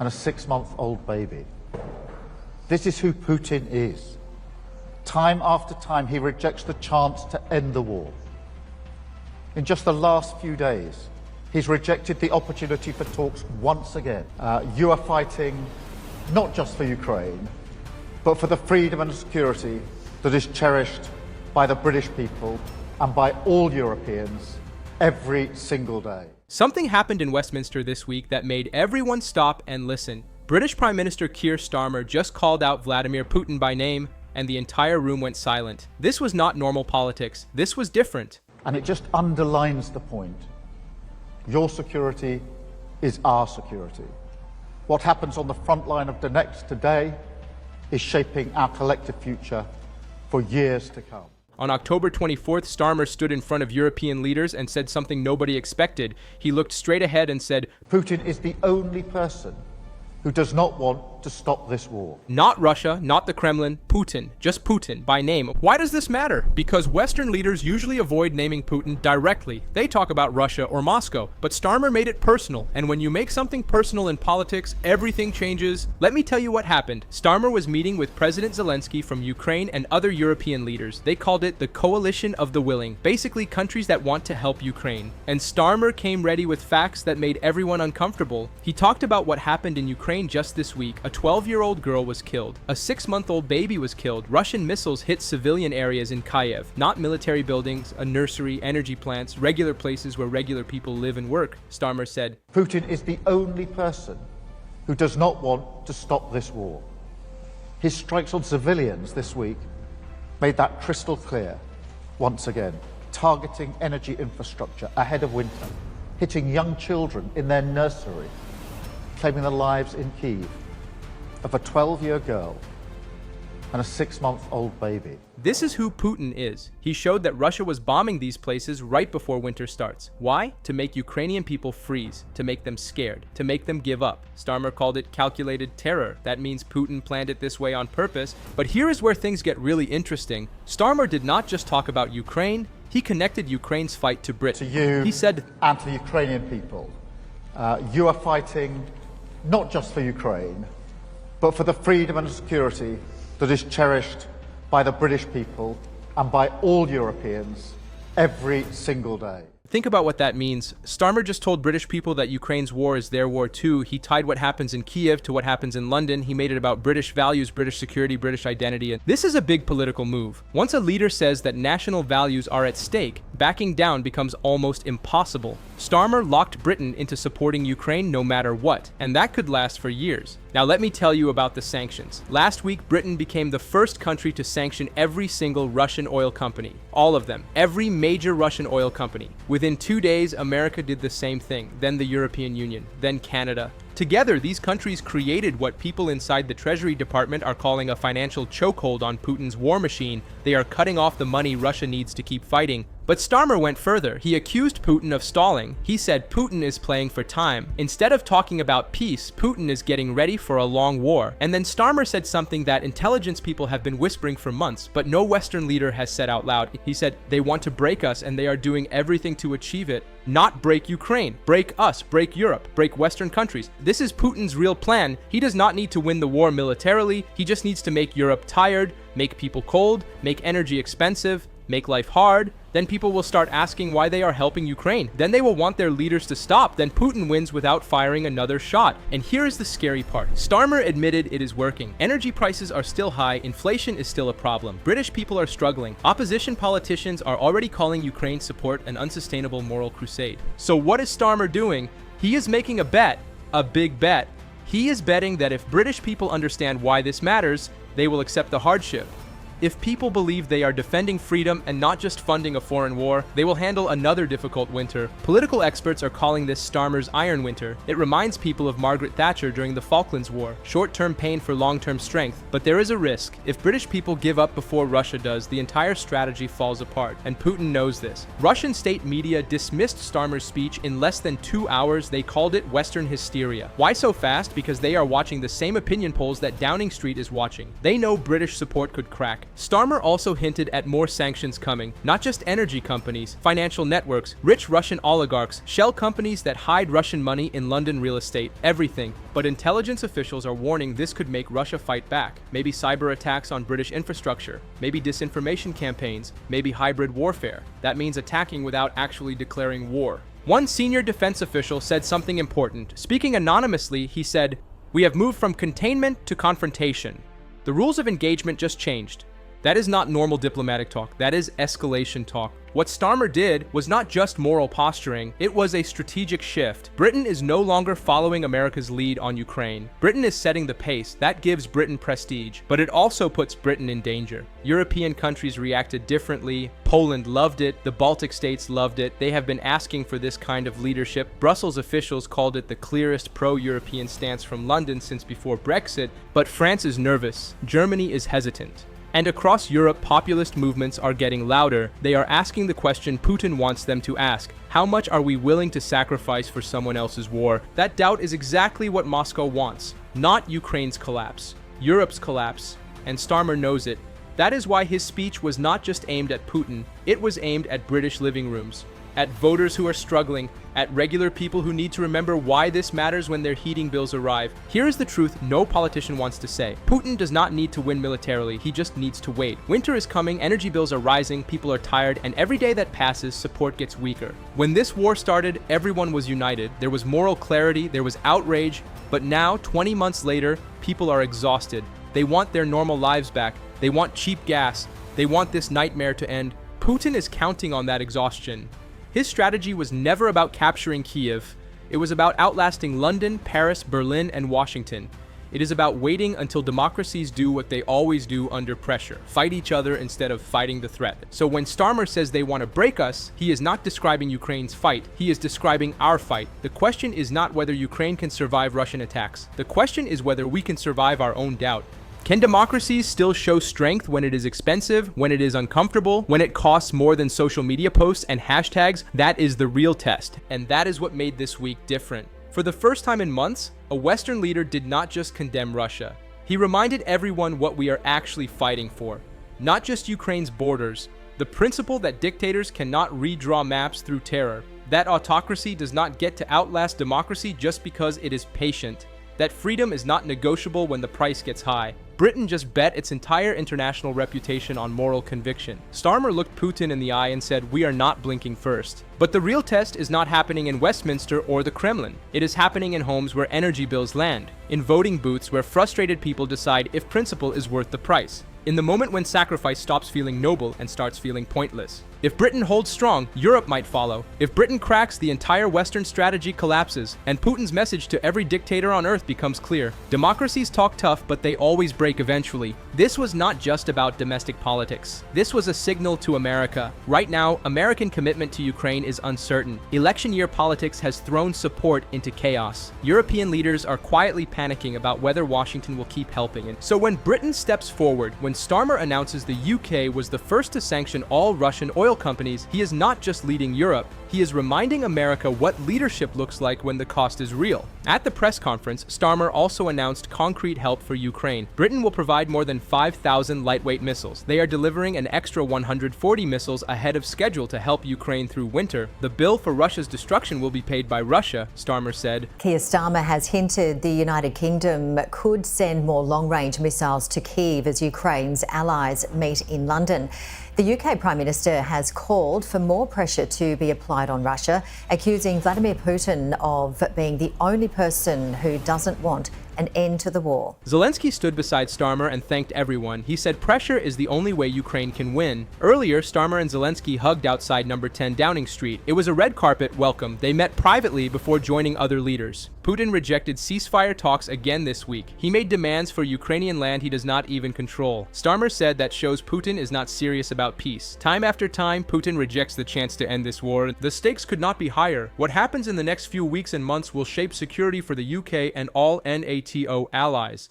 and a 6-month-old baby. This is who Putin is. Time after time, he rejects the chance to end the war. In just the last few days, he's rejected the opportunity for talks once again. You are fighting not just for Ukraine, but for the freedom and security that is cherished by the British people and by all Europeans every single day. Something happened in Westminster this week that made everyone stop and listen. British Prime Minister Keir Starmer just called out Vladimir Putin by name, and the entire room went silent. This was not normal politics. This was different. And it just underlines the point. Your security is our security. What happens on the front line of Donetsk today is shaping our collective future for years to come. On October 24th, Starmer stood in front of European leaders and said something nobody expected. He looked straight ahead and said, Putin is the only person who does not want to stop this war. Not Russia, not the Kremlin, Putin, just Putin, by name. Why does this matter? Because Western leaders usually avoid naming Putin directly. They talk about Russia or Moscow, but Starmer made it personal, and when you make something personal in politics, everything changes. Let me tell you what happened. Starmer was meeting with President Zelensky from Ukraine and other European leaders. They called it the Coalition of the Willing, basically countries that want to help Ukraine. And Starmer came ready with facts that made everyone uncomfortable. He talked about what happened in Ukraine just this week. A 12-year-old girl was killed. A 6-month-old baby was killed. Russian missiles hit civilian areas in Kiev, not military buildings, a nursery, energy plants, regular places where regular people live and work. Starmer said, Putin is the only person who does not want to stop this war. His strikes on civilians this week made that crystal clear once again, targeting energy infrastructure ahead of winter, hitting young children in their nursery, claiming the lives in Kyiv of a 12-year girl and a 6-month-old baby. This is who Putin is. He showed that Russia was bombing these places right before winter starts. Why? To make Ukrainian people freeze, to make them scared, to make them give up. Starmer called it calculated terror. That means Putin planned it this way on purpose. But here is where things get really interesting. Starmer did not just talk about Ukraine, he connected Ukraine's fight to Britain. To you, he said, and to the Ukrainian people, you are fighting not just for Ukraine, but for the freedom and security that is cherished by the British people and by all Europeans every single day. Think about what that means. Starmer just told British people that Ukraine's war is their war too. He tied what happens in Kiev to what happens in London. He made it about British values, British security, British identity. And this is a big political move. Once a leader says that national values are at stake, backing down becomes almost impossible. Starmer locked Britain into supporting Ukraine no matter what, and that could last for years. Now let me tell you about the sanctions. Last week, Britain became the first country to sanction every single Russian oil company. All of them. Every major Russian oil company. Within 2 days, America did the same thing, then the European Union, then Canada. Together, these countries created what people inside the Treasury Department are calling a financial chokehold on Putin's war machine. They are cutting off the money Russia needs to keep fighting. But Starmer went further. He accused Putin of stalling. He said Putin is playing for time. Instead of talking about peace, Putin is getting ready for a long war. And then Starmer said something that intelligence people have been whispering for months, but no Western leader has said out loud. He said, they want to break us and they are doing everything to achieve it. Not break Ukraine, break us, break Europe, break Western countries. This is Putin's real plan. He does not need to win the war militarily. He just needs to make Europe tired, make people cold, make energy expensive, make life hard. Then people will start asking why they are helping Ukraine. Then they will want their leaders to stop. Then Putin wins without firing another shot. And here is the scary part. Starmer admitted it is working. Energy prices are still high. Inflation is still a problem. British people are struggling. Opposition politicians are already calling Ukraine's support an unsustainable moral crusade. So what is Starmer doing? He is making a bet, a big bet. He is betting that if British people understand why this matters, they will accept the hardship. If people believe they are defending freedom and not just funding a foreign war, they will handle another difficult winter. Political experts are calling this Starmer's Iron Winter. It reminds people of Margaret Thatcher during the Falklands War. Short-term pain for long-term strength. But there is a risk. If British people give up before Russia does, the entire strategy falls apart. And Putin knows this. Russian state media dismissed Starmer's speech in less than 2 hours. They called it Western hysteria. Why so fast? Because they are watching the same opinion polls that Downing Street is watching. They know British support could crack. Starmer also hinted at more sanctions coming, not just energy companies, financial networks, rich Russian oligarchs, shell companies that hide Russian money in London real estate, everything. But intelligence officials are warning this could make Russia fight back. Maybe cyber attacks on British infrastructure, maybe disinformation campaigns, maybe hybrid warfare. That means attacking without actually declaring war. One senior defense official said something important. Speaking anonymously, he said, "We have moved from containment to confrontation. The rules of engagement just changed." That is not normal diplomatic talk. That is escalation talk. What Starmer did was not just moral posturing, it was a strategic shift. Britain is no longer following America's lead on Ukraine. Britain is setting the pace. That gives Britain prestige, but it also puts Britain in danger. European countries reacted differently. Poland loved it. The Baltic states loved it. They have been asking for this kind of leadership. Brussels officials called it the clearest pro-European stance from London since before Brexit, but France is nervous. Germany is hesitant. And across Europe, populist movements are getting louder. They are asking the question Putin wants them to ask. How much are we willing to sacrifice for someone else's war? That doubt is exactly what Moscow wants. Not Ukraine's collapse, Europe's collapse. And Starmer knows it. That is why his speech was not just aimed at Putin, it was aimed at British living rooms, at voters who are struggling, at regular people who need to remember why this matters when their heating bills arrive. Here is the truth no politician wants to say. Putin does not need to win militarily, he just needs to wait. Winter is coming, energy bills are rising, people are tired, and every day that passes, support gets weaker. When this war started, everyone was united. There was moral clarity, there was outrage, but now, 20 months later, people are exhausted. They want their normal lives back. They want cheap gas. They want this nightmare to end. Putin is counting on that exhaustion. His strategy was never about capturing Kiev. It was about outlasting London, Paris, Berlin, and Washington. It is about waiting until democracies do what they always do under pressure, fight each other instead of fighting the threat. So when Starmer says they want to break us, he is not describing Ukraine's fight, he is describing our fight. The question is not whether Ukraine can survive Russian attacks. The question is whether we can survive our own doubt. Can democracies still show strength when it is expensive, when it is uncomfortable, when it costs more than social media posts and hashtags? That is the real test, and that is what made this week different. For the first time in months, a Western leader did not just condemn Russia. He reminded everyone what we are actually fighting for. Not just Ukraine's borders, the principle that dictators cannot redraw maps through terror, that autocracy does not get to outlast democracy just because it is patient, that freedom is not negotiable when the price gets high. Britain just bet its entire international reputation on moral conviction. Starmer looked Putin in the eye and said, "We are not blinking first." But the real test is not happening in Westminster or the Kremlin. It is happening in homes where energy bills land, in voting booths where frustrated people decide if principle is worth the price, in the moment when sacrifice stops feeling noble and starts feeling pointless. If Britain holds strong, Europe might follow. If Britain cracks, the entire Western strategy collapses, and Putin's message to every dictator on earth becomes clear. Democracies talk tough, but they always break eventually. This was not just about domestic politics. This was a signal to America. Right now, American commitment to Ukraine is uncertain. Election year politics has thrown support into chaos. European leaders are quietly panicking about whether Washington will keep helping. And so when Britain steps forward, when Starmer announces the UK was the first to sanction all Russian oil companies, he is not just leading Europe, he is reminding America what leadership looks like when the cost is real. At the press conference, Starmer also announced concrete help for Ukraine. Britain will provide more than 5,000 lightweight missiles. They are delivering an extra 140 missiles ahead of schedule to help Ukraine through winter. The bill for Russia's destruction will be paid by Russia, Starmer said. Keir Starmer has hinted the United Kingdom could send more long-range missiles to Kyiv as Ukraine's allies meet in London. The UK Prime Minister has called for more pressure to be applied on Russia, accusing Vladimir Putin of being the only person who doesn't want an end to the war. Zelensky stood beside Starmer and thanked everyone. He said pressure is the only way Ukraine can win. Earlier, Starmer and Zelensky hugged outside number 10 Downing Street. It was a red carpet welcome. They met privately before joining other leaders. Putin rejected ceasefire talks again this week. He made demands for Ukrainian land he does not even control. Starmer said that shows Putin is not serious about peace. Time after time, Putin rejects the chance to end this war. The stakes could not be higher. What happens in the next few weeks and months will shape security for the UK and all NATO allies.